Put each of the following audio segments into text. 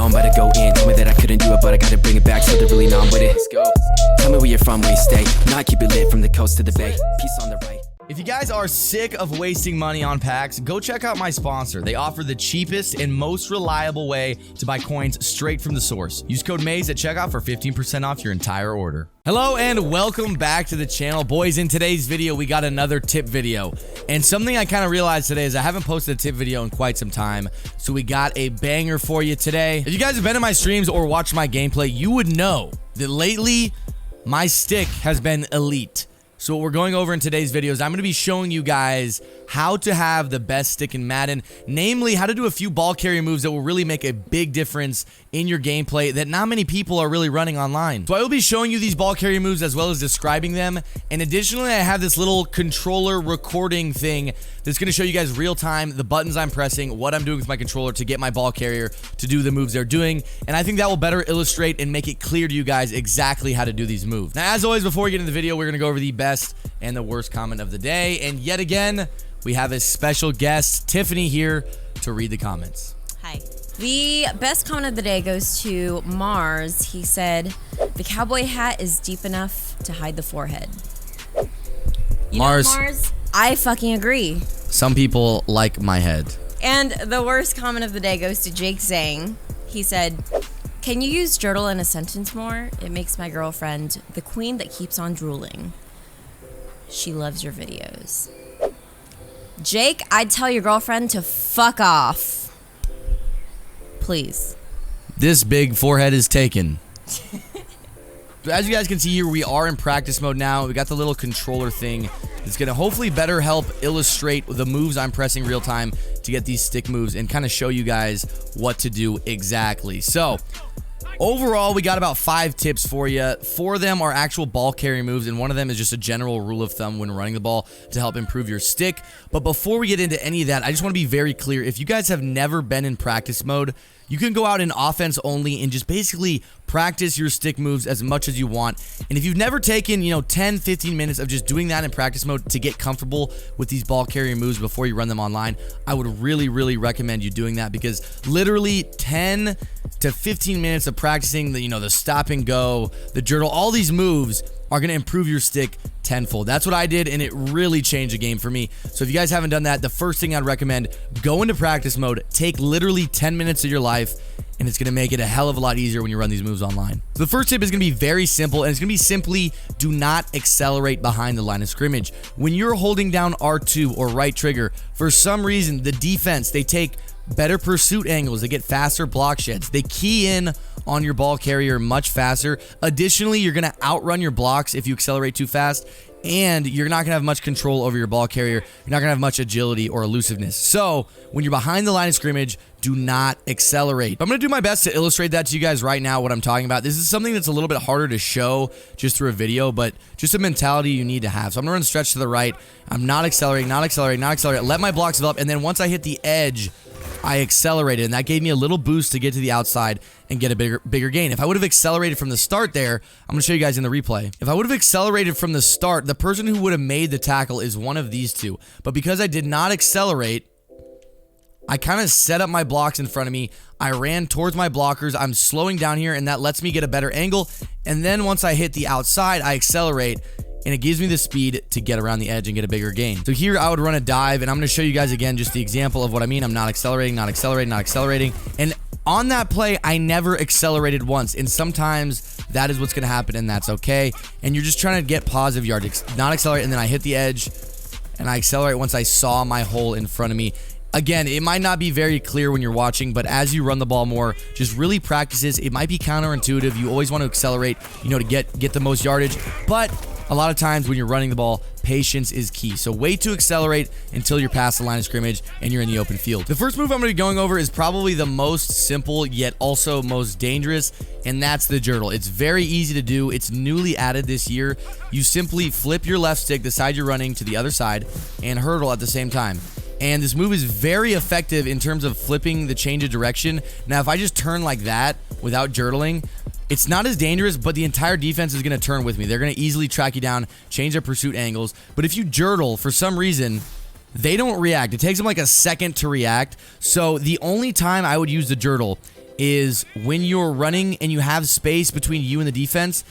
know I'm about to go in. Told me that I couldn't do it, but I gotta bring it back, so they're really on with it. Let's go. Tell me where you're from, where you stay. Now I keep it lit from the coast to the bay. Peace on the right. If you guys are sick of wasting money on packs, go check out my sponsor. They offer the cheapest and most reliable way to buy coins straight from the source. Use code MAZE at checkout for 15% off your entire order. Hello and welcome back to the channel. Boys, in today's video, we got another tip video. And something I kind of realized today is I haven't posted a tip video in quite some time. So we got a banger for you today. If you guys have been in my streams or watched my gameplay, you would know that lately my stick has been elite. So what we're going over in today's video is I'm going to be showing you guys how to have the best stick in Madden, namely how to do a few ball carrier moves that will really make a big difference in your gameplay that not many people are really running online. So I will be showing you these ball carrier moves as well as describing them. And additionally, I have this little controller recording thing that's going to show you guys real time the buttons I'm pressing, what I'm doing with my controller to get my ball carrier to do the moves they're doing. And I think that will better illustrate and make it clear to you guys exactly how to do these moves. Now, as always, before we get into the video, we're going to go over the best and the worst comment of the day. And yet again, we have a special guest, Tiffany, here to read the comments. Hi. The best comment of the day goes to Mars. He said, the cowboy hat is deep enough to hide the forehead. Mars, I fucking agree. Some people like my head. And the worst comment of the day goes to Jake Zhang. He said, can you use Jurtle in a sentence more? It makes my girlfriend the queen that keeps on drooling. She loves your videos. Jake, I'd tell your girlfriend to fuck off. Please. This big forehead is taken. As you guys can see here, we are in practice mode now. We got the little controller thing. It's going to hopefully better help illustrate the moves I'm pressing real time to get these stick moves and kind of show you guys what to do exactly. So, overall, we got about 5 tips for you. 4 of them are actual ball carry moves, and one of them is just a general rule of thumb when running the ball to help improve your stick. But before we get into any of that, I just want to be very clear. If you guys have never been in practice mode, you can go out in offense only and just basically practice your stick moves as much as you want. And if you've never taken, 10, 15 minutes of just doing that in practice mode to get comfortable with these ball carrier moves before you run them online, I would really, really recommend you doing that, because literally 10 to 15 minutes of practicing the stop and go, the Jurtle, all these moves are going to improve your stick tenfold. That's what I did, and it really changed the game for me. So if you guys haven't done that, the first thing I'd recommend, go into practice mode, take literally 10 minutes of your life, and it's going to make it a hell of a lot easier when you run these moves online. So the first tip is going to be very simple, and it's going to be simply do not accelerate behind the line of scrimmage. When you're holding down R2 or right trigger, for some reason, the defense, they take better pursuit angles, they get faster block sheds, they key in on your ball carrier much faster. Additionally, you're going to outrun your blocks if you accelerate too fast, and you're not going to have much control over your ball carrier. You're not going to have much agility or elusiveness. So when you're behind the line of scrimmage, do not accelerate. I'm going to do my best to illustrate that to you guys right now, what I'm talking about. This is something that's a little bit harder to show just through a video, but just a mentality you need to have. So I'm going to run stretch to the right. I'm not accelerating, not accelerating, not accelerating. Let my blocks develop, and then once I hit the edge, I accelerated, and that gave me a little boost to get to the outside and get a bigger gain. If I would have accelerated from the start there, I'm going to show you guys in the replay. If I would have accelerated from the start, the person who would have made the tackle is one of these two. But because I did not accelerate, I kind of set up my blocks in front of me. I ran towards my blockers. I'm slowing down here, and that lets me get a better angle. And then once I hit the outside, I accelerate, and it gives me the speed to get around the edge and get a bigger gain. So here I would run a dive, and I'm going to show you guys again just the example of what I mean. I'm not accelerating, not accelerating, not accelerating. And on that play, I never accelerated once, and sometimes that is what's going to happen, and that's okay. And you're just trying to get positive yardage, not accelerate, and then I hit the edge, and I accelerate once I saw my hole in front of me. Again, it might not be very clear when you're watching, but as you run the ball more, just really practice this. It might be counterintuitive. You always want to accelerate, to get the most yardage, but a lot of times when you're running the ball, patience is key. So wait to accelerate until you're past the line of scrimmage and you're in the open field. The first move I'm going to be going over is probably the most simple yet also most dangerous, and that's the Jurtle. It's very easy to do. It's newly added this year. You simply flip your left stick, the side you're running, to the other side and hurdle at the same time. And this move is very effective in terms of flipping the change of direction. Now, if I just turn like that without jurtling, it's not as dangerous, but the entire defense is going to turn with me. They're going to easily track you down, change their pursuit angles. But if you jurtle, for some reason, they don't react. It takes them like a second to react. So the only time I would use the jurtle is when you're running and you have space between you and the defense,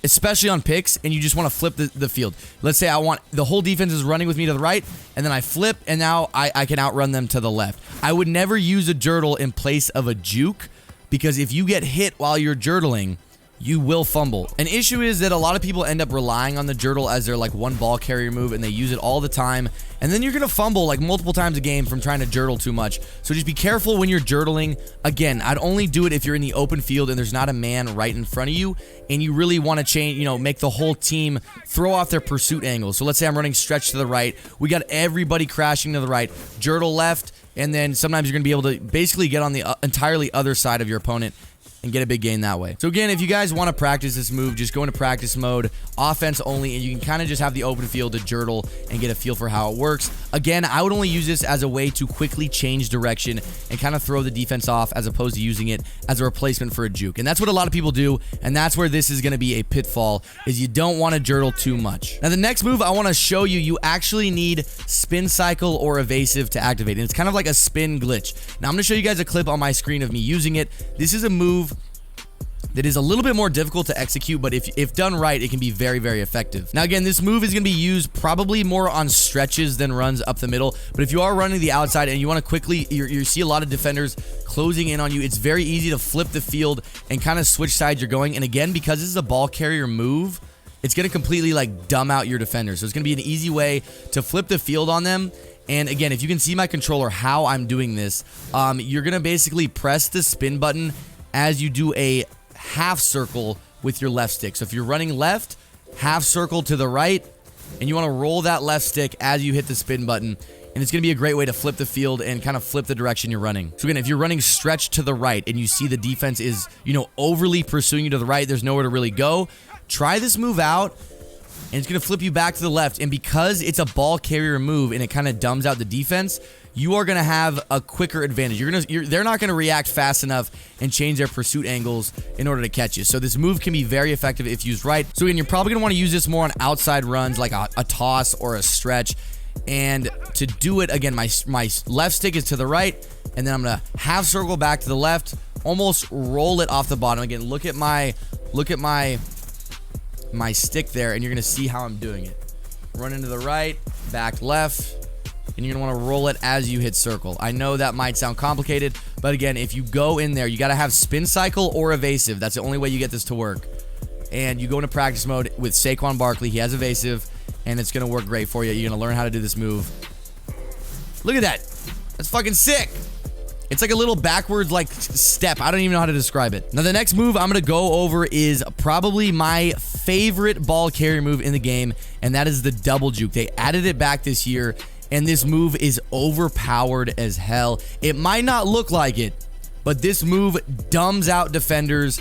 especially on picks, and you just want to flip the field. Let's say I want the whole defense is running with me to the right, and then I flip, and now I can outrun them to the left. I would never use a jurtle in place of a juke, because if you get hit while you're jurtling, you will fumble. An issue is that a lot of people end up relying on the jurtle as their like one ball carrier move, and they use it all the time, and then you're gonna fumble like multiple times a game from trying to jurtle too much. So just be careful when you're jurtling. Again, I'd only do it if you're in the open field and there's not a man right in front of you, and you really want to change, make the whole team throw off their pursuit angle. So let's say I'm running stretch to the right, we got everybody crashing to the right, jurtle left, and then sometimes you're gonna be able to basically get on the entirely other side of your opponent and get a big gain that way. So again, if you guys want to practice this move, just go into practice mode, offense only, and you can kind of just have the open field to jurtle and get a feel for how it works. Again, I would only use this as a way to quickly change direction and kind of throw the defense off, as opposed to using it as a replacement for a juke. And that's what a lot of people do, and that's where this is going to be a pitfall, is you don't want to jurtle too much. Now the next move I want to show you, you actually need spin cycle or evasive to activate, and it's kind of like a spin glitch. Now I'm going to show you guys a clip on my screen of me using it. This is a move that is a little bit more difficult to execute, but if done right, it can be very, very effective. Now again, this move is going to be used probably more on stretches than runs up the middle, but if you are running the outside and you want to quickly, you see a lot of defenders closing in on you, it's very easy to flip the field and kind of switch sides you're going. And again, because this is a ball carrier move, it's going to completely like dumb out your defenders. So it's going to be an easy way to flip the field on them. And again, if you can see my controller, how I'm doing this, you're going to basically press the spin button as you do a half circle with your left stick. So if you're running left, half circle to the right, and you want to roll that left stick as you hit the spin button, and it's going to be a great way to flip the field and kind of flip the direction you're running. So again, if you're running stretch to the right and you see the defense is, overly pursuing you to the right, there's nowhere to really go, try this move out, and it's going to flip you back to the left. And because it's a ball carrier move and it kind of dumbs out the defense, you are going to have a quicker advantage. They're not going to react fast enough and change their pursuit angles in order to catch you. So this move can be very effective if used right. So again, you're probably going to want to use this more on outside runs, like a toss or a stretch. And to do it, again, my left stick is to the right, and then I'm going to half circle back to the left, almost roll it off the bottom. Again, look at my stick there, and you're going to see how I'm doing it. Run into the right, back left, and you're going to want to roll it as you hit circle. I know that might sound complicated, but again, if you go in there, you got to have spin cycle or evasive. That's the only way you get this to work. And you go into practice mode with Saquon Barkley. He has evasive, and it's going to work great for you. You're going to learn how to do this move. Look at that. That's fucking sick. It's like a little backwards like step. I don't even know how to describe it. Now the next move I'm going to go over is probably my favorite ball carrier move in the game, and that is the double juke. They added it back this year, and this move is overpowered as hell. It might not look like it, but this move dumbs out defenders.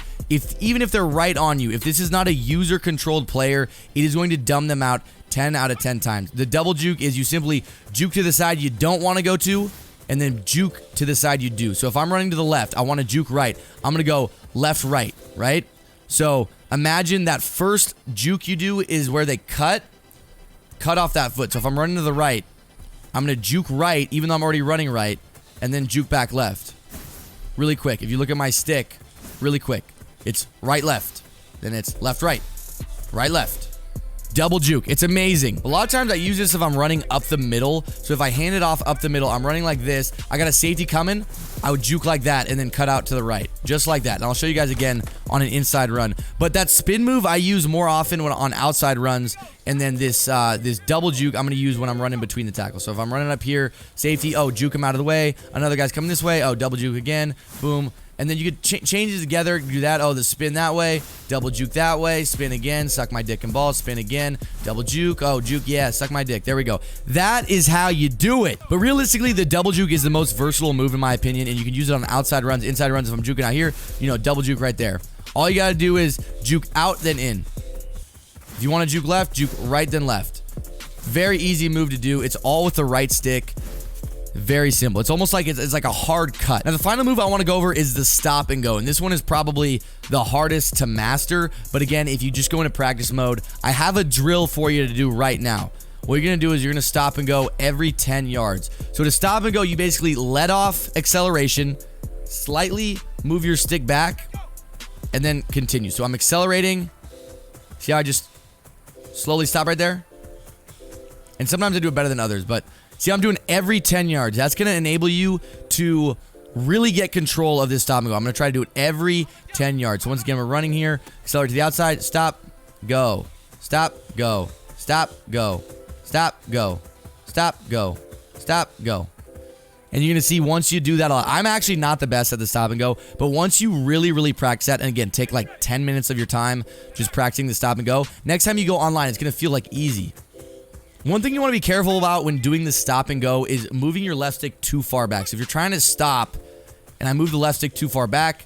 Even if they're right on you, if this is not a user-controlled player, it is going to dumb them out 10 out of 10 times. The double juke is you simply juke to the side you don't want to go to, and then juke to the side you do. So if I'm running to the left, I want to juke right. I'm going to go left, right? So imagine that first juke you do is where they cut off that foot. So if I'm running to the right, I'm going to juke right, even though I'm already running right, and then juke back left. Really quick. If you look at my stick, really quick, it's right, left. Then it's left, right left. Double juke. It's amazing. A lot of times I use this if I'm running up the middle. So if I hand it off up the middle, I'm running like this. I got a safety coming. I would juke like that and then cut out to the right. Just like that. And I'll show you guys again on an inside run. But that spin move I use more often when on outside runs. And then this double juke I'm going to use when I'm running between the tackles. So if I'm running up here, safety, oh, juke him out of the way. Another guy's coming this way. Oh, double juke again. Boom. And then you could change it together, do that. Oh, the spin that way, double juke that way, spin again, suck my dick and balls, spin again, double juke, oh, juke, yeah, suck my dick. There we go. That is how you do it. But realistically, the double juke is the most versatile move in my opinion, and you can use it on outside runs, inside runs. If I'm juking out here, double juke right there. All you got to do is juke out, then in. If you want to juke left, juke right, then left. Very easy move to do. It's all with the right stick. Very simple. It's almost like it's like a hard cut. Now the final move I want to go over is the stop and go, and this one is probably the hardest to master. But again, if you just go into practice mode, I have a drill for you to do right now. What you're gonna do is you're gonna stop and go every 10 yards. So to stop and go, you basically let off acceleration, slightly move your stick back, and then continue. So I'm accelerating. See how I just slowly stop right there? And sometimes I do it better than others, but see how I'm doing every 10 yards. That's going to enable you to really get control of this stop and go. I'm going to try to do it every 10 yards. So once again, we're running here. Accelerate to the outside. Stop, go. Stop, go. Stop, go. Stop, go. Stop, go. Stop, go. And you're going to see once you do that a lot. I'm actually not the best at the stop and go, but once you really, really practice that, and again, take like 10 minutes of your time just practicing the stop and go, next time you go online, it's going to feel like easy. One thing you want to be careful about when doing the stop and go is moving your left stick too far back. So if you're trying to stop and I move the left stick too far back,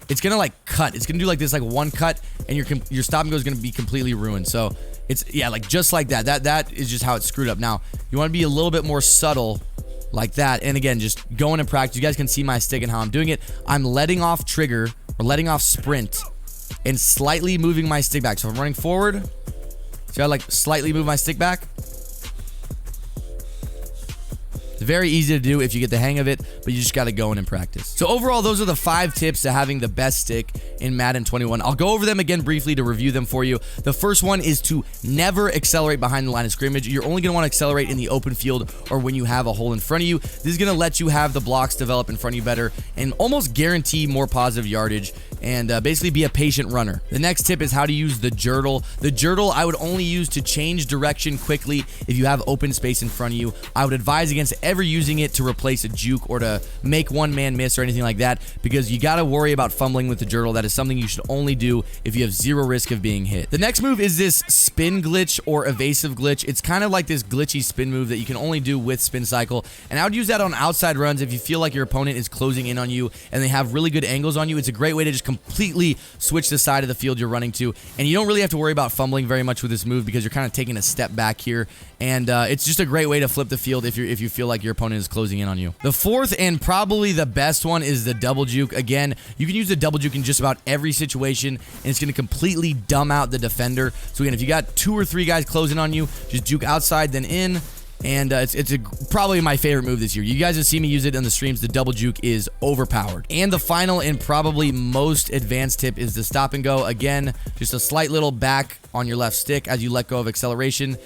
it's going to like cut. It's going to do like this, like one cut, and your stop and go is going to be completely ruined. So it's, yeah, like just like that. That is just how it's screwed up. Now, you want to be a little bit more subtle like that. And again, just going in practice. You guys can see my stick and how I'm doing it. I'm letting off trigger or letting off sprint and slightly moving my stick back. So if I'm running forward, see how I like slightly move my stick back? It's very easy to do if you get the hang of it, but you just got to go in and practice. So overall, those are the 5 tips to having the best stick in Madden 21. I'll go over them again briefly to review them for you. The first one is to never accelerate behind the line of scrimmage. You're only going to want to accelerate in the open field or when you have a hole in front of you. This is going to let you have the blocks develop in front of you better and almost guarantee more positive yardage and basically be a patient runner. The next tip is how to use the Jurtle. The Jurtle I would only use to change direction quickly if you have open space in front of you. I would advise against ever using it to replace a juke or to make one man miss or anything like that, because you got to worry about fumbling with the Jurtle. That is something you should only do if you have zero risk of being hit. The next move is this spin glitch or evasive glitch. It's kind of like this glitchy spin move that you can only do with spin cycle, and I would use that on outside runs if you feel like your opponent is closing in on you and they have really good angles on you. It's a great way to just completely switch the side of the field you're running to, and you don't really have to worry about fumbling very much with this move because you're kind of taking a step back here, and it's just a great way to flip the field if you feel like your opponent is closing in on you. The fourth and probably the best one is the double juke. Again, you can use the double juke in just about every situation, and it's going to completely dumb out the defender. So again, if you got 2 or 3 guys closing on you, just juke outside then in. And it's probably my favorite move this year. You guys have seen me use it in the streams. The double juke is overpowered. And the final and probably most advanced tip is the stop and go. Again, just a slight little back on your left stick as you let go of acceleration,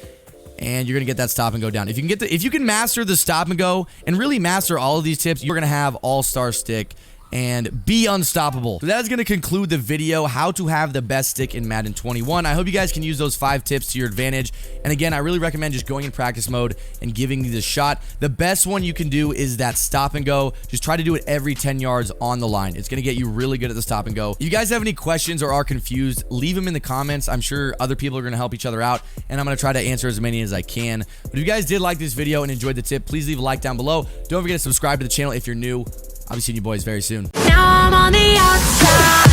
and you're gonna get that stop and go down. If you can master the stop and go and really master all of these tips, you're gonna have all-star stick and be unstoppable. So that is going to conclude the video, how to have the best stick in Madden 21. I hope you guys can use those 5 tips to your advantage. And again, I really recommend just going in practice mode and giving these a shot. The best one you can do is that stop and go. Just try to do it every 10 yards on the line. It's going to get you really good at the stop and go. If you guys have any questions or are confused, leave them in the comments. I'm sure other people are going to help each other out, and I'm going to try to answer as many as I can. But if you guys did like this video and enjoyed the tip, please leave a like down below. Don't forget to subscribe to the channel if you're new. I'll be seeing you boys very soon. Now I'm on the outside.